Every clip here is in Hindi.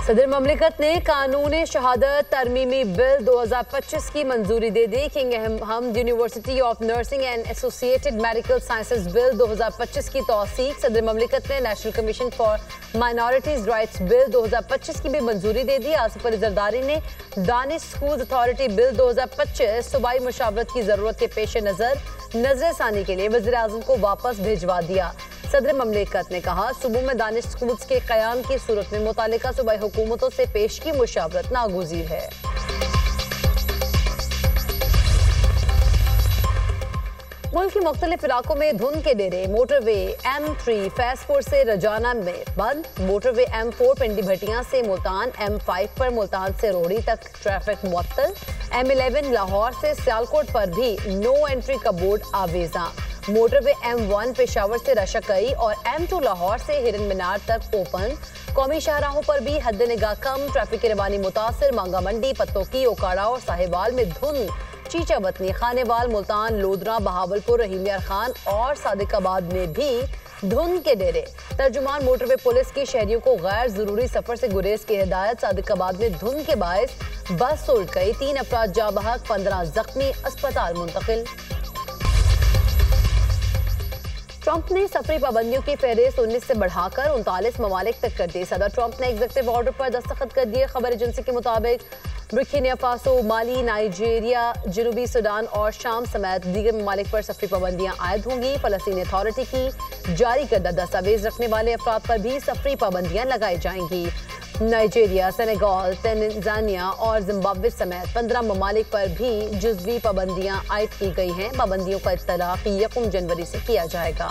सदर ममलिकत ने कानून शहादत तरमीमी बिल 2025 की मंजूरी दे दी। King Hamad university of nursing and associated medical sciences bill 2025 की तौसीक। सदर ममलिकत ने national commission for minorities rights bill 2025 की भी मंजूरी दे दी। आसिफ अली जरदारी ने दानिश स्कूल अथॉरिटी बिल 2025 सूबाई मुशावरत की जरूरत के पेश नजर नजरसानी के लिए वज़ीर आज़म को वापस भिजवा दिया। सदर ममलिकत ने कहा, सूबों में दानिश स्कूल्स के क़याम की सूरत में मुतालिका सूबाई हुकूमतों से पेश की मुशावरत नागुज़ीर है। मुल्क के मुख्तलिफ इलाकों में धुंध के डेरे। मोटरवे M3 फैजपुर से रजाना में बंद। मोटरवे M4 पिंडी भटियां से मुल्तान, M5 पर मुल्तान से रोहड़ी तक ट्रैफिक मुअत्तल। M11 लाहौर से सियालकोट पर भी नो एंट्री का बोर्ड आवेजा। मोटरवे M1 पेशावर से रशाकई और M2 लाहौर से हिरन मीनार तक ओपन। कौमी शाहराहों पर भी हद निगाह कम, ट्रैफिक की रवानी मुतासर। मांगा मंडी, पत्तोकी, ओकाड़ा और साहिवाल में धुंध। चीचा वतनी, खानेवाल, मुल्तान, लोधरा, बहावलपुर, रहीम यार खान और सादिकाबाद में भी धुंध के डेरे। तर्जुमान मोटरवे पुलिस की शहरियों को गैर जरूरी सफर से गुरेज की हिदायत। सादिकाबाद में धुंध के बायस बस उलट गई, 3 अफराद जाँ बहक, 15 जख्मी, अस्पताल मुंतकिल। ट्रंप ने सफरी पाबंदियों की फहरिस्त 19 से बढ़ाकर 39 ममालिक तक कर दी। सदर ट्रंप ने एग्जीक्यूटिव ऑर्डर पर दस्तखत कर दिए। खबर एजेंसी के मुताबिक बुर्किना फासो, माली, नाइजीरिया, जनूबी सूडान और शाम समेत दीगर ममालिक पर सफरी पाबंदियां आयद होंगी। फलस्तीनी अथॉरिटी की जारी करदा दस्तावेज रखने वाले अफराद पर भी सफरी पाबंदियां लगाई जाएंगी। नाइजीरिया, सेनेगल, तंजानिया और जिम्बाब्वे समेत 15 ममालिक पर भी जुज़वी पाबंदियां आयद की गई हैं। पाबंदियों का इत्तलाक 1 जनवरी से किया जाएगा।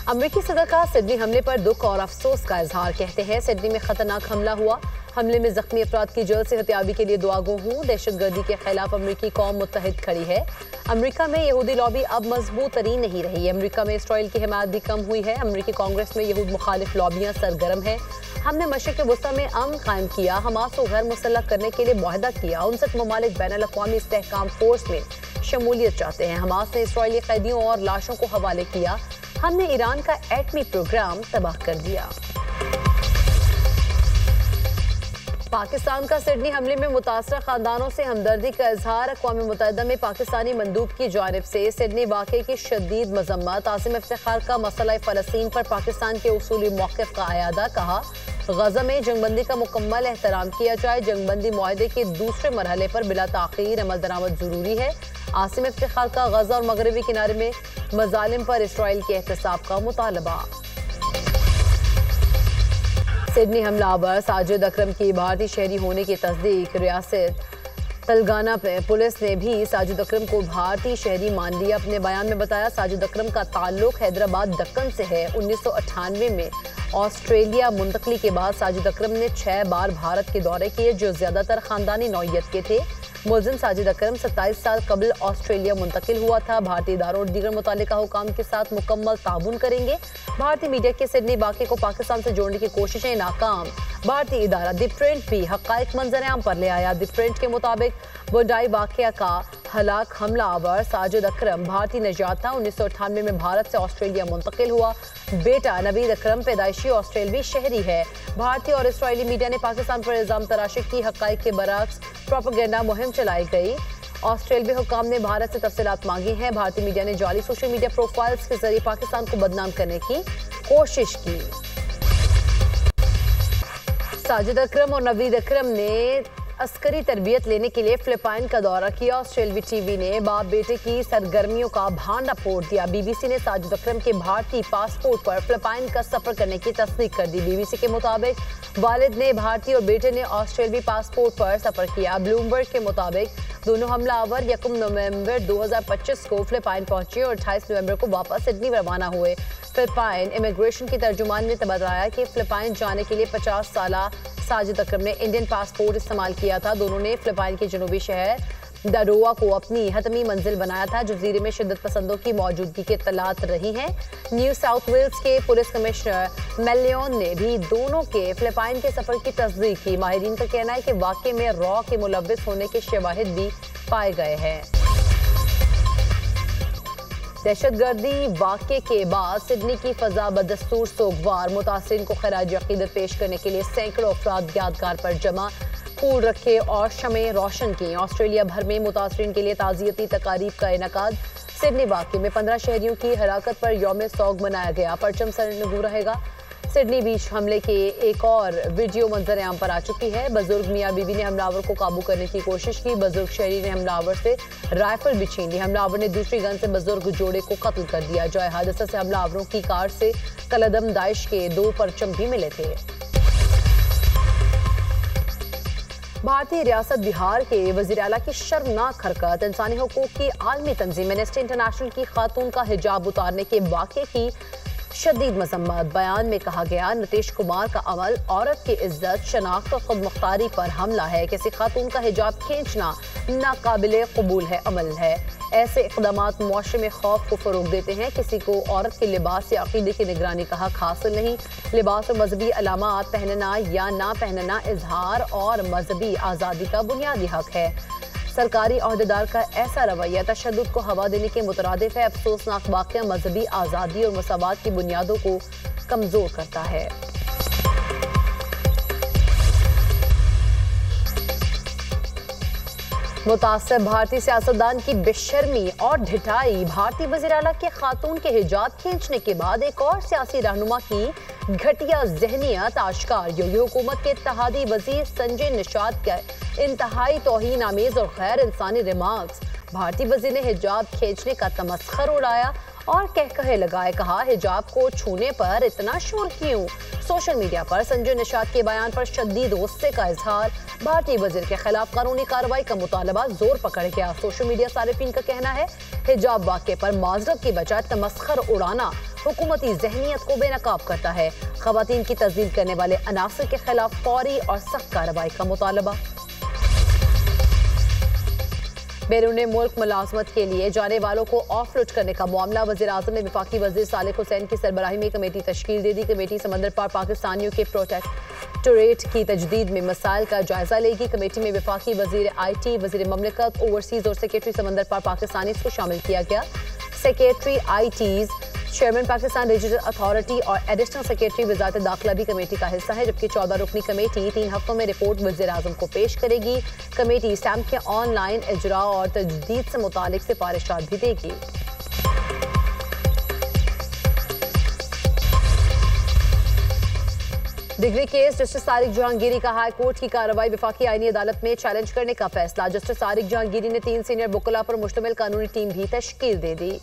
अमरीकी सदर का सिडनी हमले पर दुख और अफसोस का इजहार। कहते हैं, सिडनी में खतरनाक हमला हुआ। हमले में जख्मी अफराद की जल्द सेहतियाबी के लिए दुआगो हूँ। दहशतगर्दी के खिलाफ अमरीकी कौम मुत्तहिद खड़ी है। अमरीका में यहूदी लॉबी अब मजबूत तरीन नहीं रही। अमरीका में इसराइल की हिमायत भी कम हुई है। अमरीकी कांग्रेस में यहूद मुखालिफ लॉबियाँ सरगर्म है। हमने मशरिक़ वस्ता में अमन कायम किया, हमास को गैर मुसल्लह करने के लिए मुआहदा किया। 59 ममालिक बैनुल-अक़वामी इस्तेहकाम फोर्स में शमूलियत चाहते हैं। हमास ने इसराइली कैदियों और लाशों को हवाले किया। हमने ईरान का एटमी प्रोग्राम तबाह कर दिया। पाकिस्तान का सिडनी हमले में मुतासरा खानदानों से हमदर्दी का इजहार। अक़वाम मुत्तहिदा में पाकिस्तानी मंदूब की जानिब से सिडनी वाक़े की शदीद मज़म्मत। आसिम इफ्तिखार का मसला फ़लस्तीन पर पाकिस्तान के उसूली मौक़िफ़ का अयादा। कहा, गज़ा में जंगबंदी का मुकम्मल एहतराम किया जाए। जंगबंदी मुआहदे के दूसरे मरहले पर बिला ताख़ीर अमल दरामद ज़रूरी है। आसिम इफ्तिखार का गज़ा और मगरबी किनारे में मज़ालिम पर इसराइल के एहतसाब का मुतालबा। सिडनी हमलावर साजिद अकरम की भारतीय शहरी होने की तस्दीक। रियासत तेलंगाना पे पुलिस ने भी साजिद अकरम को भारतीय शहरी मान लिया। अपने बयान में बताया, साजिद अकरम का ताल्लुक हैदराबाद दक्कन से है। 1998 में ऑस्ट्रेलिया मुंतकली के बाद साजिद अकरम ने 6 बार भारत के दौरे किए, जो ज्यादातर खानदानी नौइयत के थे। मुलजिम साजिद अकरम 27 साल कबल ऑस्ट्रेलिया मुंतकिल हुआ था। भारतीय इदारों और दीगर मुतालिका हुकाम के साथ मुकम्मल ताउन करेंगे। भारतीय मीडिया के सिडनी वाक़े को पाकिस्तान से जोड़ने की कोशिशें नाकाम। भारतीय इदारा द प्रिंट भी हक़ाइक़ मंज़र-ए-आम पर ले आया। द प्रिंट के मुताबिक बुंडाई वाक़या का हलाक हमला आवर साजिद अकरम भारतीय नजात था। 1998 में भारत से ऑस्ट्रेलिया मुंतकिल हुआ। बेटा नवीद अकरम पैदाइशी ऑस्ट्रेलवी शहरी है। भारतीय और इसराइली मीडिया ने पाकिस्तान पर इल्ज़ाम तराशी की। हक़ाइक़ के बरअक्स प्रोपेगेंडा मुहिम चलाई गई। ऑस्ट्रेलियाई हुकाम ने भारत से तफसीलात मांगी हैं। भारतीय मीडिया ने जाली सोशल मीडिया प्रोफाइल्स के जरिए पाकिस्तान को बदनाम करने की कोशिश की। साजिद अकरम और नवीद अकरम ने अस्करी तरबियत लेने के लिए फिलिपाइन का दौरा किया। ऑस्ट्रेलवी टीवी ने बाप बेटे की सरगर्मियों का भांडा फोड़ दिया। बीबीसी ने साजिद अकरम के भारतीय पासपोर्ट पर फिलिपाइन का सफर करने की तस्दीक कर दी। बीबीसी के मुताबिक वालिद ने भारतीय और बेटे ने ऑस्ट्रेलवी पासपोर्ट पर सफर किया। ब्लूमबर्ग के मुताबिक दोनों हमलावर 1 नवंबर 2025 को फिलिपाइन पहुंचे और 28 नवंबर को वापस सिडनी रवाना हुए। फिलिपाइन इमिग्रेशन की तर्जुमान ने बताया कि फिलिपाइन जाने के लिए 50 साला साजिद अकरम ने इंडियन पासपोर्ट इस्तेमाल किया था। दोनों ने फिलिपाइन के जनूबी शहर दारोआ को अपनी हतमी मंजिल बनाया था। जजीरे में शिद्दत पसंदों की मौजूदगी की इत्तलात रही हैं। न्यू साउथ वेल्स के पुलिस कमिश्नर मेलियन ने भी दोनों के फिलिपाइन के सफर की तस्दीक की। माहिरीन का कहना है कि वाक़े में रॉ के मुलव्विस होने के शवाहिद भी पाए गए हैं। दहशतगर्दी वाक़े के बाद सिडनी की फजा बदस्तूर सोगवार। मुतासिरीन को खराज अक़ीदत पेश करने के लिए सैकड़ों अफराद यादगार पर जमा, फूल रखे और शमें रोशन की। ऑस्ट्रेलिया भर में मुतासिरीन के लिए ताज़ियती तकारीब का इनेकाद। सिडनी वाक़े में 15 शहरियों की हराकत पर यौम सोग मनाया गया। परचम सरनगू रहेगा। सिडनी बीच हमले के एक और वीडियो मंजर आम पर आ चुकी है। बुजुर्ग मियाँ बीवी ने हमलावर को काबू करने की कोशिश की। बुजुर्ग शहरी ने हमलावर से राइफल भी छीन ली। हमलावर ने दूसरी गन से बुजुर्ग जोड़े को कत्ल कर दिया। जय हादसा से हमलावरों की कार से कलदम दाइश के 2 परचम भी मिले थे। भारतीय रियासत बिहार के वज़ीर आला की शर्मनाक हरकत। इंसानी हुकूक की आलमी तंजीम एमनेस्टी इंटरनेशनल की खातून का हिजाब उतारने के वाक़े की शदीद मजम्मत। बयान में कहा गया, नीतीश कुमार का अमल औरत की इज्जत, शनाख्त और खुद मुख्तारी पर हमला है। किसी खातून का हिजाब खींचना नाकाबिले कबूल है अमल है। ऐसे इक़दामात मुआशरे में खौफ को फ़रोग देते हैं। किसी को औरत के लिबास या अक़ीदे की निगरानी का हक हासिल नहीं। लिबास और मजहबी अलामात पहनना या ना पहनना इजहार और मजहबी आज़ादी का बुनियादी हक है। सरकारी अहदेदार का ऐसा रवैया तशद्दुद को हवा देने के मुतरादिफ है। अफसोसनाक वाक़या मजहबी आज़ादी और मसावात की बुनियादों को कमज़ोर करता है। मुतासिब भारतीय सियासतदान की बेशर्मी और ढिठाई। भारतीय वज़ीर आला के खातून के हिजाब खींचने के बाद एक और सियासी रहनुमा की घटिया ज़हनियत आश्कार। योगी हुकूमत के इत्तेहादी वज़ीर संजय निषाद के इंतहाई तौहीन आमेज़ और गैर इंसानी रिमार्क्स। भारतीय वज़ीर ने हिजाब खींचने का तमस्खर उड़ाया और कहकहे लगाए। कहा, हिजाब को छूने पर इतना शोर क्यों? सोशल मीडिया पर संजय निषाद के बयान पर शदीद गुस्से का इजहार। भारतीय वज़ीर के खिलाफ कानूनी कार्रवाई का मुतालबा जोर पकड़ गया। सोशल मीडिया सारिफीन का कहना है, हिजाब वाक़े पर माजरत की बजाय तमस्खर उड़ाना हुकूमती ज़हनियत को बेनकाब करता है। ख़वातीन की तज़लील करने वाले अनासर के खिलाफ फौरी और सख्त कार्रवाई का मुतालबा। बैरून मुल्क मुलाजमत के लिए जाने वालों को ऑफलोड करने का मामला। वज़ीर आज़म ने वफाकी वज़ीर सालिक हुसैन की सरबराही में कमेटी तश्कील दे दी। कमेटी समंदर पार पाकिस्तानियों के प्रोटेक्टोरेट की तजदीद में मसाइल का जायजा लेगी। कमेटी में वफाकी वज़ीर IT, वज़ीर ममलिकत, ओवरसीज़ और सेक्रेटरी समंदर पार पाकिस्तानी को शामिल किया गया। Secretary ITs, chairman Pakistan regional authority और एडिशनल सेक्रेटरी वज़ारत दाखिला भी कमेटी का हिस्सा है। जबकि 14 रुकनी कमेटी 3 हफ्तों में रिपोर्ट वज़ीर आज़म को पेश करेगी। कमेटी स्टैम्प के ऑनलाइन इजरा और तजदीद से मुतालिक सिफारिशात भी देगी। Degree case justice Tariq Jahangiri का हाई कोर्ट की कार्रवाई वफाकी आईनी अदालत में चैलेंज करने का फैसला। जस्टिस तारिक जहांगीरी ने 3 सीनियर वकला पर मुश्तमिल कानूनी टीम भी तश्कील दे दी।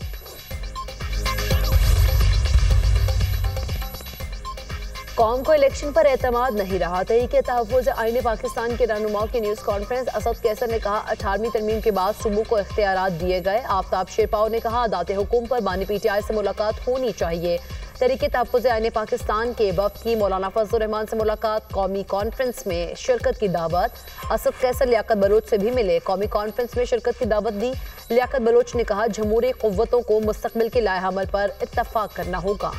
कौम को इलेक्शन पर एतमाद नहीं रहा। तहरीक तहफ़्फ़ुज़ आईन पाकिस्तान के रहनुमाओं की न्यूज़ कॉन्फ्रेंस। असद कैसर ने कहा, 18वीं तरमीम के बाद सूबों को इख्तियारात दिए गए। आफ्ताब शेरपाओ ने कहा, दाते हुकूम पर बानी PTI से मुलाकात होनी चाहिए। तहरीक तहफ़्फ़ुज़ आईन पाकिस्तान के वफ़द की मौलाना फजल रहमान से मुलाकात। कौमी कॉन्फ्रेंस में शिरकत की दावत। असद कैसर लियाकत बलोच से भी मिले। कौमी कॉन्फ्रेंस में शिरकत की दावत दी। लियाकत बलोच ने कहा, जमहूरी क़ुव्वतों को मुस्तक़बिल के लाए अमल पर इत्तफ़ाक़ करना होगा।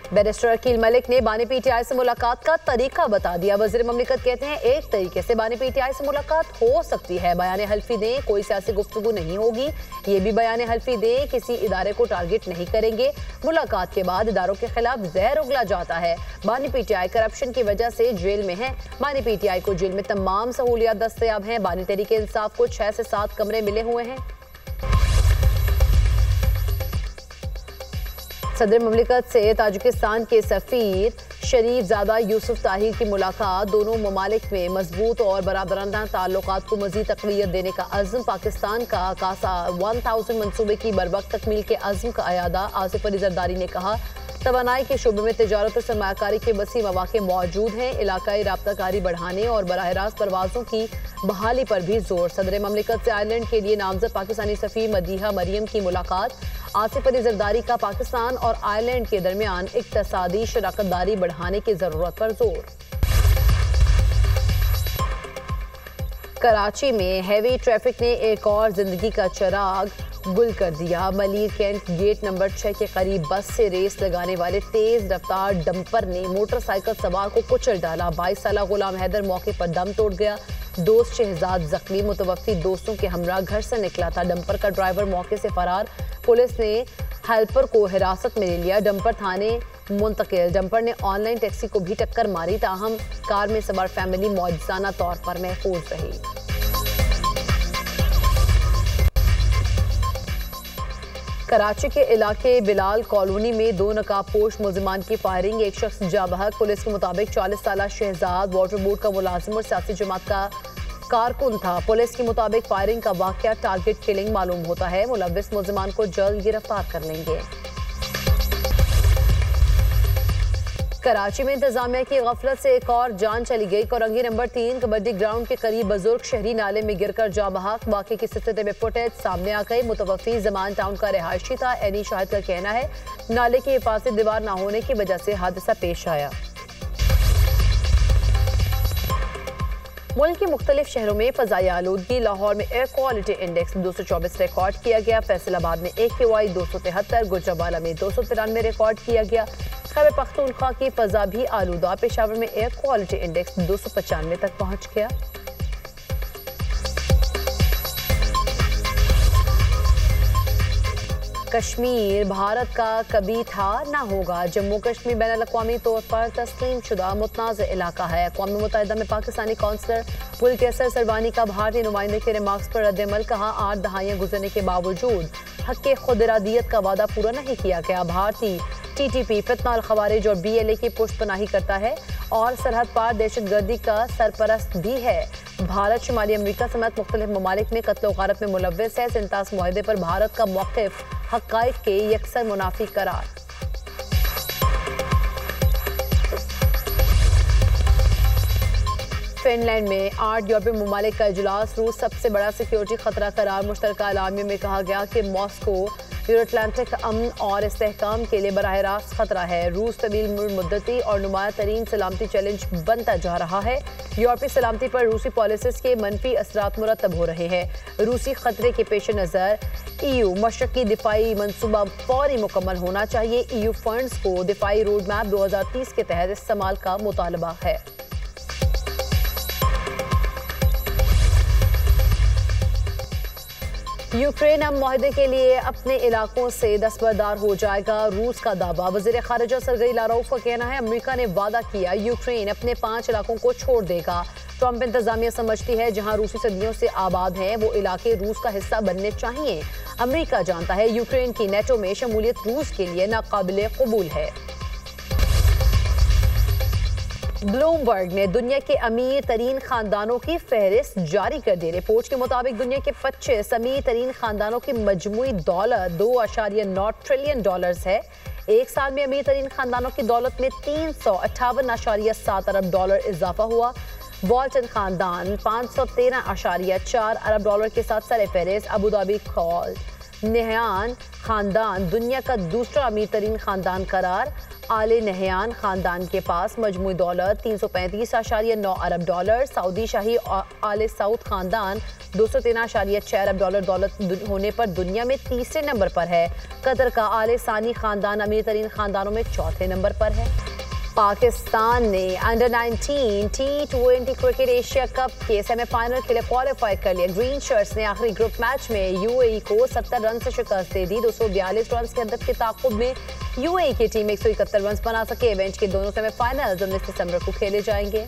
बैरिस्टर अकील मलिक ने बानी PTI से मुलाकात का तरीका बता दिया। वज़ीर ममलिकत कहते हैं, एक तरीके से बानी PTI से मुलाकात हो सकती है। बयान हल्फी दें, कोई सियासी गुफ्तगू नहीं होगी। ये भी बयान हल्फी दें, किसी इदारे को टारगेट नहीं करेंगे। मुलाकात के बाद इदारों के खिलाफ जहर उगला जाता है। बानी PTI करप्शन की वजह से जेल में है। बानी PTI को जेल में तमाम सहूलियात दस्तयाब हैं। बानी तहरीक इंसाफ को 6 से 7 कमरे मिले हुए हैं। सदर ममलिकत से ताजिकिस्तान के सफ़ीर शरीफ ज़ादा यूसुफ ताहिर की मुलाकात। दोनों ममालिक में मजबूत और बरादराना ताल्लुकात को मज़ीद तक़वियत देने का अज़्म। पाकिस्तान का कासा 1000 मनसूबे की बरवक्त तकमील के अज़्म का अयादा। आसिफ अली जरदारी ने कहा, तवानाई के शोबे में तिजारत और सरमायाकारी के वसी मौक़े मौजूद हैं। इलाकाई राब्ताकारी बढ़ाने और बराह रास्त परवाज़ों की बहाली पर भी जोर। सदर ममलिकत से आयरलैंड के लिए नामज़द पाकिस्तानी सफ़ीर मदीहा मरियम की मुलाकात। आसिफ अली जरदारी का पाकिस्तान और आयरलैंड के दरमियान इक़्तिसादी शराकतदारी बढ़ाने की ज़रूरत पर जोर। कराची में हैवी ट्रैफिक ने एक और जिंदगी का चिराग गुल कर दिया। मलिर कैंट गेट नंबर 6 के करीब बस से रेस लगाने वाले तेज रफ्तार डंपर ने मोटरसाइकिल सवार को कुचल डाला। 22 साला गुलाम हैदर मौके पर दम तोड़ गया। दोस्त शहजाद जख्मी, मुतवफ़ी दोस्तों के हमरा घर से निकला था। डंपर का ड्राइवर मौके से फरार, पुलिस ने हेल्पर को हिरासत में ले लिया, डंपर थाने मुंतकिल। डंपर ने ऑनलाइन टैक्सी को भी टक्कर मारी, ताहम कार में सवार फैमिली मौजूदाना तौर पर महफूज रही। कराची के इलाके बिलाल कॉलोनी में 2 नकाबपोश मुलजिमान की फायरिंग, एक शख्स जाँ बहक। पुलिस के मुताबिक 40 साल शहजाद वाटर बोर्ड का मुलाजिम और सियासी जमात का कारकुन था। पुलिस के मुताबिक फायरिंग का वाकया टारगेट किलिंग मालूम होता है। मुलव्विस मुलजिमान को जल्द गिरफ्तार कर लेंगे। कराची में इंतजामिया की गफलत से एक और जान चली गई। कोरंगी नंबर 3 कबड्डी ग्राउंड के करीब बुजुर्ग शहरी नाले में गिरकर जाँ बहक। वाक़े की सीसीटीवी फुटेज सामने आ गई। मुतवफ़ी ज़मान टाउन का रिहायशी था। एनी शाहिद का कहना है नाले की हिफाजती दीवार न होने की वजह से हादसा पेश आया। मुल्क के मुख्तलिफ शहरों में फ़ज़ाई आलूदगी। लाहौर में एयर क्वालिटी इंडेक्स 224 रिकॉर्ड किया गया। फैसलाबाद में AQI 273, गुजरावाला में 293 रिकॉर्ड किया गया। खैबर पख्तूनख्वा की फ़ज़ा भी आलूदा। पेशावर में एयर क्वालिटी इंडेक्स 295 तक पहुँच गया। कश्मीर भारत का कभी था ना होगा। जम्मू कश्मीर बैनुल-अक़वामी तौर पर तस्लीम शुदा मुतनाज़ इलाका है। अक़वाम मुत्तहिदा में पाकिस्तानी काउंसलर पुलकेसर सरवानी का भारतीय नुमाइंदे के रिमार्क्स पर रद्द-ए-अमल। कहा 8 दहाइयाँ गुजरने के बावजूद हक़ खुद-इरादियत का वादा पूरा नहीं किया गया। भारतीय TTP फितना अल खवारिज और BLA की पुष्टपनाही करता है और सरहद पार दहशतगर्दी का सरपरस्त भी है। भारत शुमाली अमरीका समेत मुख्तलिफ ममालिक में कत्ल गारत में मुलव्विस है। सिंतास मुआहदे पर भारत का मौक़िफ़ हक़ाइक़ के यकसर मुनाफी करार। फिनलैंड में 8 यूरोपीय ममालिक का इजलास। रूस सबसे बड़ा सिक्योरिटी खतरा करार। मुश्तरका एलामिया में कहा गया कि मॉस्को यूरो अटलांटिक अमन और इस्तेहकाम के लिए बराह रास्त खतरा है। रूस तवील मुद्दती और नुमाया तरीन सलामती चैलेंज बनता जा रहा है। यूरोपीय सलामती पर रूसी पॉलिसीज के मनफी असरात मुरतब हो रहे हैं। रूसी खतरे के पेश नज़र EU मशरकी दिफाई मनसूबा फौरी मुकम्मल होना चाहिए। EU फंड्स को दिफाई रोड मैप 2030 के तहत इस्तेमाल का मुतालबा है। यूक्रेन अब मुआहदे के लिए अपने इलाकों से दस्तबरदार हो जाएगा, रूस का दावा। वज़ीर ख़ारिजा सरगई लारोफ का कहना है अमेरिका ने वादा किया यूक्रेन अपने 5 इलाकों को छोड़ देगा। ट्रंप इंतजामिया समझती है जहां रूसी सदियों से आबाद हैं वो इलाके रूस का हिस्सा बनने चाहिए। अमेरिका जानता है यूक्रेन की नेटो में शमूलियत रूस के लिए नाकाबिले कबूल है। ब्लूमबर्ग ने दुनिया के अमीर तरीन खानदानों की फहरिस्त जारी कर दी। रिपोर्ट के मुताबिक दुनिया के 25 अमीर तरीन खानदानों की मजमूई दौलत $2.9 ट्रिलियन है। एक साल में अमीर तरीन खानदानों की दौलत में $358.7 अरब इजाफा हुआ। वॉल्टन खानदान $513.4 अरब के साथ सर फहरिस्त। अबू धाबी खौल नहयान खानदान दुनिया का दूसरा अमीर तरीन खानदान करार। आले नहयान खानदान के पास मजमूई दौलत $335.9 अरब। सऊदी शाही आले सऊद खानदान $213.6 अरब दौलत होने पर दुनिया में तीसरे नंबर पर है। कतर का आले सानी खानदान अमीर तरीन खानदानों में चौथे नंबर पर है। पाकिस्तान ने under 19 T20 cricket Asia cup के सेमीफाइनल के लिए क्वालिफाई कर लिया। ग्रीन शर्ट्स ने आखिरी ग्रुप मैच में UAE को 70 रन से शिकस्त दे दी। 242 रन की हदत के ताक़ुब में UAE की टीम 171 रन बना सके। इवेंट के दोनों सेमीफाइनल 19 दिसंबर को खेले जाएंगे।